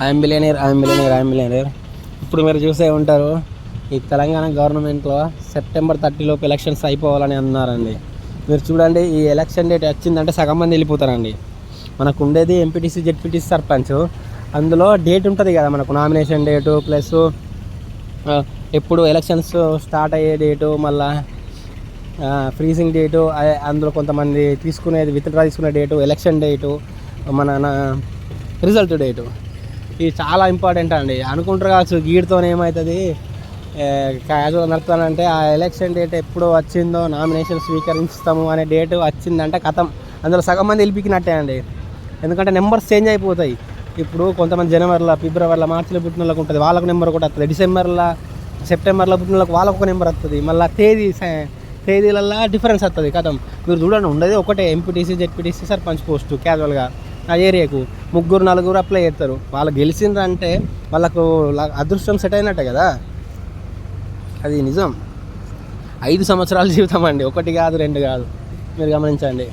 I'm billionaire. ఇప్పుడు మీరు చూసే ఉంటారు, ఈ తెలంగాణ గవర్నమెంట్లో సెప్టెంబర్ 30 లోపు ఎలక్షన్స్ అయిపోవాలని అన్నారండి. మీరు చూడండి, ఈ ఎలక్షన్ డేట్ వచ్చిందంటే సగం మంది వెళ్ళిపోతారండి. మనకు ఉండేది ఎంపీటీసీ, జెడ్పీటీసీ, సర్పంచ్. అందులో డేట్ ఉంటుంది కదా మనకు, నామినేషన్ డేటు ప్లస్ ఎప్పుడు ఎలక్షన్స్ స్టార్ట్ అయ్యే డేటు, మళ్ళీ ఫ్రీజింగ్ డేటు, అందులో కొంతమంది విత్డ్రా తీసుకునే డేటు, ఎలక్షన్ డేటు, మన రిజల్ట్ డేటు. ఇది చాలా ఇంపార్టెంట్ అండి. అనుకుంటారు కావచ్చు వీటితో ఏమవుతుంది క్యాజువల్ నడుపుతానంటే, ఆ ఎలక్షన్ డేట్ ఎప్పుడు వచ్చిందో, నామినేషన్ స్వీకరిస్తాము అనే డేటు వచ్చిందంటే కథం, అందులో సగం మంది వెళ్ళిపికినట్టే అండి. ఎందుకంటే నెంబర్స్ చేంజ్ అయిపోతాయి. ఇప్పుడు కొంతమంది జనవరిలో, ఫిబ్రవరిలో, మార్చిలో పుట్టిన వాళ్ళకి ఉంటుంది, వాళ్ళకు నెంబర్ కూడా వస్తుంది. డిసెంబర్లో, సెప్టెంబర్లో పుట్టిన వాళ్ళకి వాళ్ళకు ఒక నెంబర్ వస్తుంది. మళ్ళీ తేదీలల్లో డిఫరెన్స్ వస్తుంది. కథం మీరు చూడండి, ఉండేది ఒకటే ఎంపీటీసీ, జెడ్పీటీసీ, సర్పంచ్ పోస్టు. క్యాజువల్గా ఆ ఏరియాకు 3-4 అప్లై చేస్తారు. వాళ్ళు గెలిచిందంటే వాళ్ళకు అదృష్టం సెట్ అయినట్టే కదా. అది నిజం. 5 సంవత్సరాల జీవితం అండి, 1 కాదు 2 కాదు. మీరు గమనించండి.